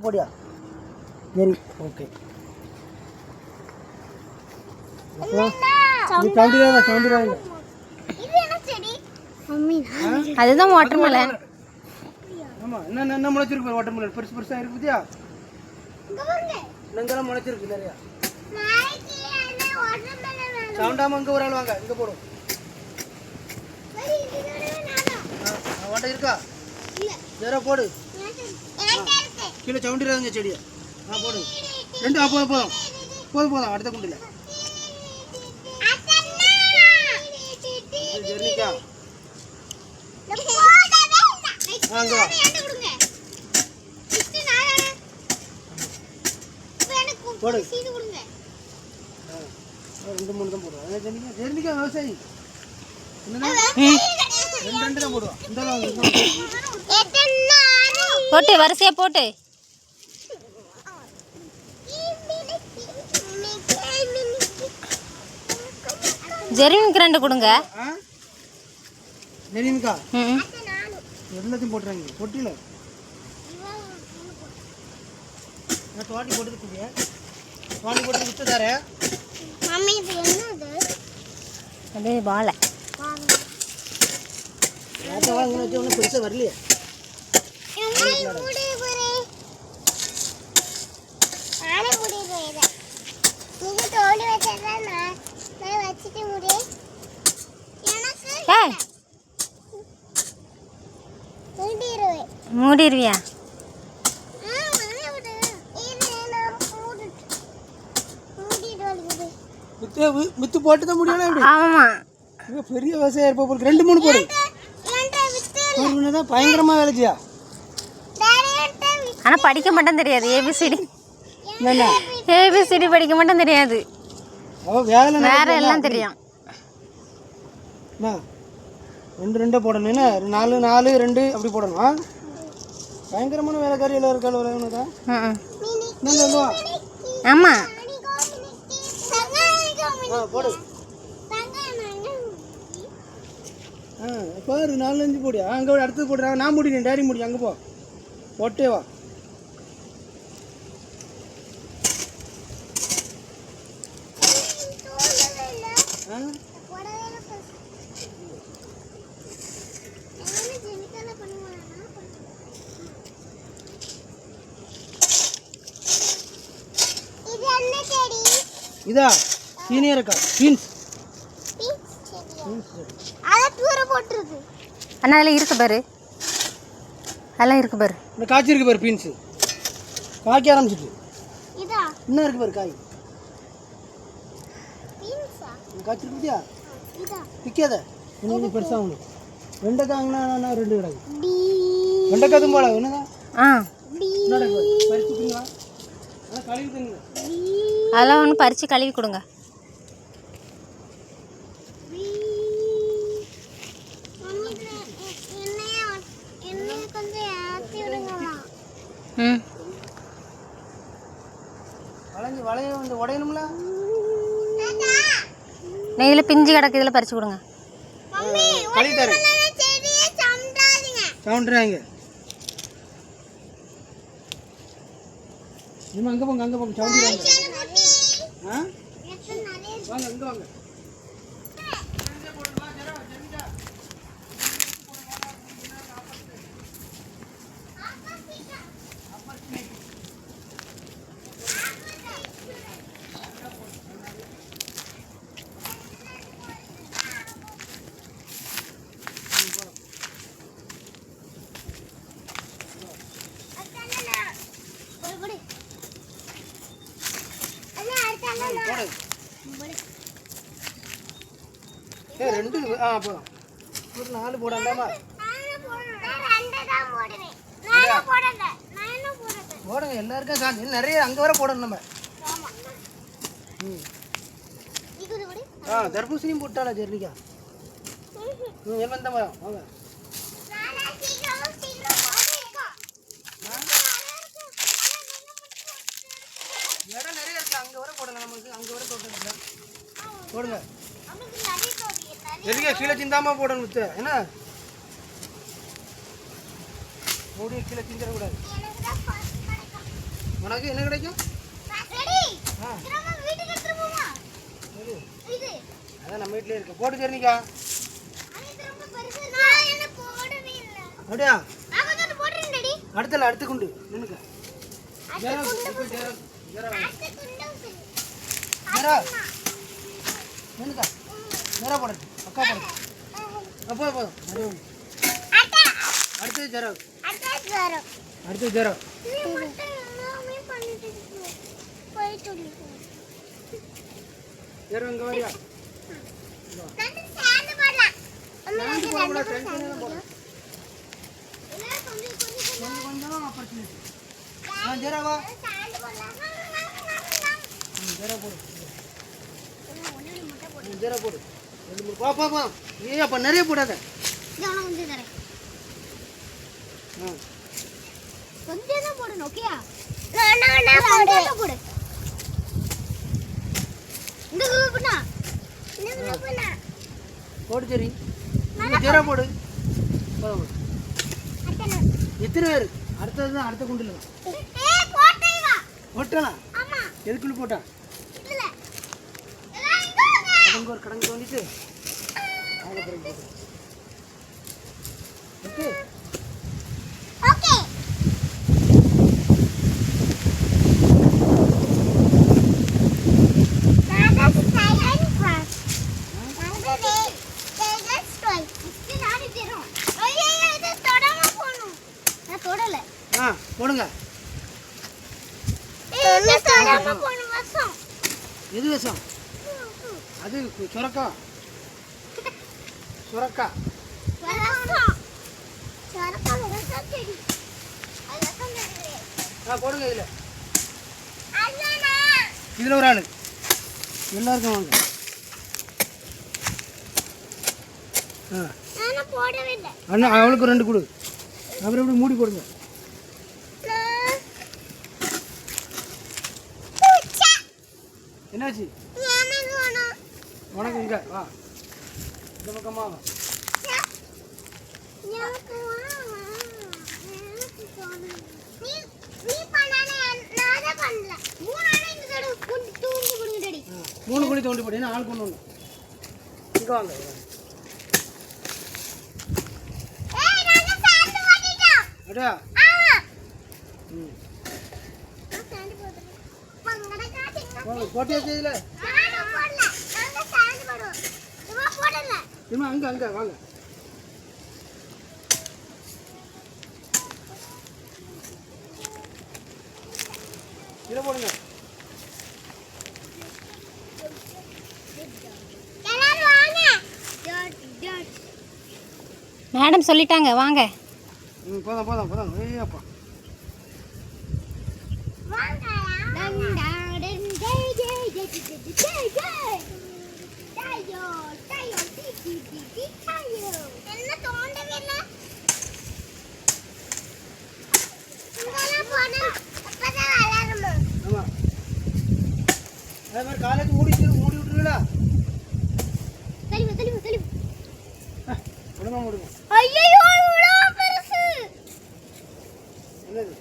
போடியா சரி ஓகே அதுதான் வாட்டர்மெலன். ஆமா என்ன முளைச்சிருக்கு வாட்டர்மெலன் பெருசு பெருசா இருக்கு பாத்தியா நங்கலாம் முளைச்சிருக்கு நிறைய சவுண்டாம இங்க ஒரு ஆள் வாங்க இங்க போடும் வாட்டர் இருக்கா வேற போடு கீழே சவுண்டிடாதுங்க செடியை போடு ரெண்டு போதும் அடுத்த குண்டில் ஜெர்னிக்கா அங்கே வா போடு 2-3 தான் போடுவோம் ஜெர்னிக்கா விவசாயி ரெண்டு தான் போடுவோம் போட்டு வரிசையா போட்டு ஜெர்னிக்கு 2 கொடுங்க. ஜெர்னிக்கா எல்லாத்தையும் போட்டுறாங்க பொட்டியில் தோட்டி போட்டுருக்கீங்க தோட்டி போட்டு விட்டு தரேன். அது வாழை ஒன்றும் பெருசாக வரலையே மூடிடுவியா? வித்து போட்டு தான் முடியல. ஆமா பெரிய விவசாயம் இருப்ப போல 2-3 போடு தான் பயங்கரமா வேலைச்சியா. ஆனா படிக்க மட்டும் தெரியாது. ஏபிசிடி படிக்க மட்டும் தெரியாது. வேற எல்லாம் தெரியும். 2 போடணும் என்ன 4-4-2 அப்படி போடணும். பயங்கரமான வேலைக்காரி எல்லாம் இருக்காள். ஆமா போடு பாரு 4-5 போடியா அங்கே அடுத்தது போடுறாங்க. நான் முடியும் டேடி முடியும் அங்கே போட்டே வா. இதா சீனியர் அக்கா பீன்ஸ் அண்ணா அதில் இருக்கு பாரு. அதெல்லாம் இருக்கு பாரு. இந்த காய்ச்சி இருக்கு பாரு பீன்ஸு காய்க்க ஆரம்பிச்சிட்டு இன்னும் இருக்கு பாரு காய் காய்ச்சி இருக்கியா விற்காத இன்னும் பெருசாக ஒன்று வெண்டைக்காய்னா 2 கிடாது வெண்டைக்காய் தும்போல என்னதான் பறிச்சுப்பீங்களா கழுவி தங்க அதெல்லாம் ஒன்று பறித்து கழுவி கொடுங்க. உடையணும்ல நெய்யில் பிஞ்சு கிடக்கு இதில் பறித்து கொடுங்க. கழுவி தரேன் சவுண்டுறாங்க. இனிமே அங்கே போங்க சவுண்டுறாங்க. வாங்க அங்கே வாங்க ரெண்டு போதும் ஒரு 4 போடாண்டாமா போடுங்க எல்லாருக்கும் சாந்தி நிறைய அங்கே வர போடணும் நம்ம. தர்பூசணியும் போட்டாளா ஜெர்னிக்கா எல்லாம் தான் வாங்க இடம் நிறைய இருக்கு அங்கே வர போடலாம். நமக்கு அங்கே வர தோட்டம் போடுங்க ஜெர்னிக்கா கீழே சிந்தாமா போடணும் வித்து என்ன மூடி கீழே சிந்திடக்கூடாது. உனக்கு என்ன கிடைக்கும்? ரெடி ஆ திரும்ப வீட்டுக்கு எடுத்து போமா எது? இது அதான் நம்ம வீட்டிலே இருக்கு. போட்டு தெரிஞ்சிக்கா. அது திரும்ப பெருசு நான் என்ன போடவே இல்ல அப்படியா? நான் கொஞ்சம் போடுறேன் டேடி அடுத்தல அடுத்து குண்டு நின்னுக்க. அடுத்து ஜெரா குண்டு ஜெரா ஜெரா அடுத்து குண்டு ஜெரா நின்னுக்க. ஜெரா போடு. அக்கா போடு. அப்போ போ. அட்டா அடுத்து ஜெரா. அட்டா ஜரோ அடுத்து ஜெரா. நீ மட்டும் எல்லாமே பண்ணிட்டு இருக்க போய் சொல்லிட்டு ஜெரா இங்க வரியா? நான் சாந்து போடலாம் அம்மா நான் நான் போட ரெண்டு ஃப்ரெண்ட்ஸ் சாந்து என்ன போடு. போடலாம் இல்ல கொஞ்சம் கொஞ்சம் கொஞ்சம் ஆப்பர்ச்சுனிட்டி. நான் ஜெரா வா. சாந்து போடலாம் ஜெரா போடு. ஒண்ணு முட்டை போடு ஜெரா போடு. ரெண்டு மூணு பா பா பா. ஏய் அப்ப நிறைய போடாத. ஜான கொஞ்சம் தரேன் ஆ கொஞ்சம் தான் போடணும் ஓகேயா நான் போடு இந்த குரூப்னா இந்த குரூப்னா போடு சரி. இந்த ஜெரா போடு. போடு போடு. அட்டன எத்தனை பேர்? அடுத்தது தான் அடுத்த குண்டுல. ஏய் போட்டே வா போட்டானா? ஆமா எதுக்குள்ள போட்டான்? இல்ல எல்லாம் இங்க அங்க ஒரு கடங்கு தோண்டிட்டு அங்க பிறகு போடு. ஓகே ஓகே நான் சைலண்ட் கிளாஸ் நான் தொடல ஆ போடுங்க. தொடாம போன வருஷம் எது விஷம்? அது சுரக்கா. சுரக்கா. வருஷம் சரப்பா வருஷம் செடி அதுதான் தெரியுது ஆ போடுங்க இதுல. அண்ணா இதுல ஒரு ஆளு. எல்லாருக்கும் வாங்க. ஆ நான் போடவே இல்லை அண்ணா அவளுக்கு ரெண்டு கொடு. அப்புறம் எப்படி மூடி போடுங்க. என்னாச்சு? உனக்கு இங்க வா. இந்த பக்கமா வா. மூணு குழி தோண்டி போடு. ஆள் கொண்டு ஒன்று இங்க வாங்க. அப்படியா? ம் வாங்க போட்டியாச்சு இதுல. திரும்ப அங்க அங்க வாங்க. இதை போடுங்க. மேடம் சொல்லிட்டாங்க வாங்க. ம் போதும் போதும் போதும். ஐயப்பா என்ன தோண்டவே இல்லை ஆமா. அதே மாதிரி காலேஜ் மூடி விட்டுருங்களா? உடம்பா மூடுங்க. என்னது?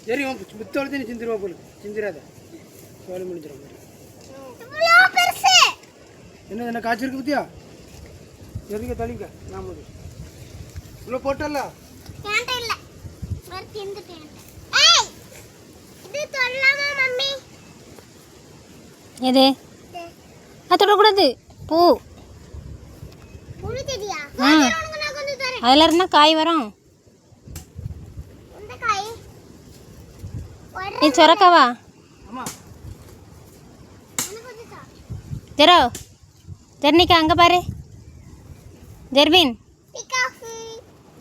தெரியும் புத்தோளத்தையும் நீ சிந்திருவா போல. சிந்திராத. வேலை முடிஞ்சிடும் மாதிரி. என்ன என்ன காய்ச்சிருக்கு பத்தியா? எதுங்க தள்ளிங்க. நான் போது இவ்வளோ போட்டல. எது? அது தொடக்கூடாது. பூ ஆ அதில் இருந்தால் காய் வரும். நீ சொரக்காவா? ஆமா. ஜெரோ ஜெர்னிக்கா அங்கே பாரு. ஜெர்வின்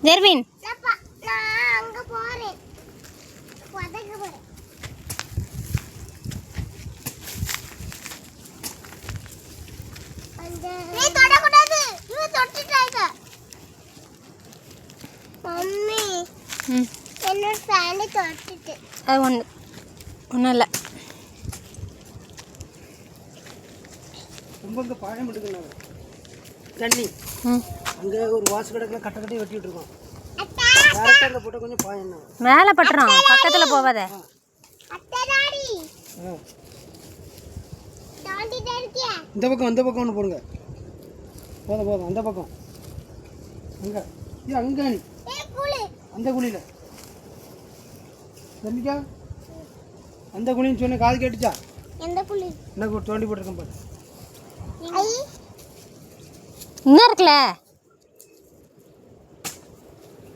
ஜெர்வின் அங்க போறேன் நீ தொடக்கூடாது. நீ தொட்டுட்டாங்க மம்மி. ம் என்னோட ஃபேனை தொட்டுட்டு அது ஒன்றும் இல்லை. ரொம்ப இங்கே பாயம் எடுக்கணும். தண்ணி ம் அங்கே ஒரு வாசு கடைக்கில் கட்டை கட்டி வெட்டிட்டு இருக்கோம். டேரக்டாக அங்கே போட்டால் கொஞ்சம் பாயம் தான். மேலே பட்டுறோம். பக்கத்தில் போவாத. அத்தை டாடி ஆ டாடி டாடியா இந்த பக்கம் ஒன்று போடுங்க. போதும் அந்த பக்கம் அங்கே இது அங்கே நீ ஏய் குளி அந்த குழியில் தம்பிக்கா அந்த குழின்னு சொன்ன காது கேட்டுச்சா? எந்த குளி என்ன தோண்டி போட்டிருக்கேன் பாரு. ஐ இன்னும் இருக்குல்ல,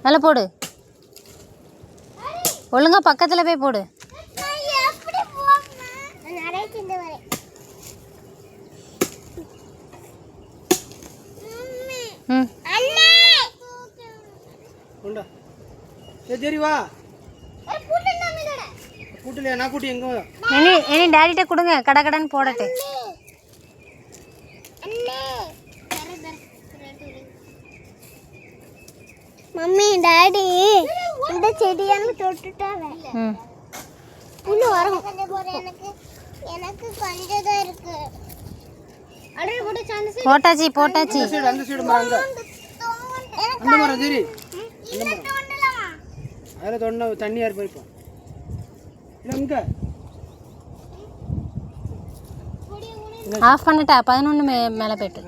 அதில் போடு. ஒழுங்கா பக்கத்தில் போய் போடு. நான் எப்படி போறேன்? நான் நிறைய சிந்த வரேன். மம்மி ம் அண்ணே கொண்டா சரி வா. ஏய் புட்டு நம்மளோட கூட்டலையா? நான் கூட்டி எங்கே இனி டேடிகிட்ட கொடுங்க, கடன்னு போடட்டு. அண்ணே மம்மி டாடி இந்த செடியானு தொட்டுட்டாவே. ம் புல்லு வரும். எனக்கு எனக்கு கொஞ்சம் தான் இருக்கு. அடே போடு சான்ஸ் போட்டாச்சு. அந்த சைடு மரம் அங்கே அந்த மரம் சரி இல்ல தோண்டலாமா? அதில் தொண்ட தண்ணி யார் போய்ப்போம் இல்லை இங்கே ஆஃப் பண்ணிட்டா 11 மேலே போயிட்டு.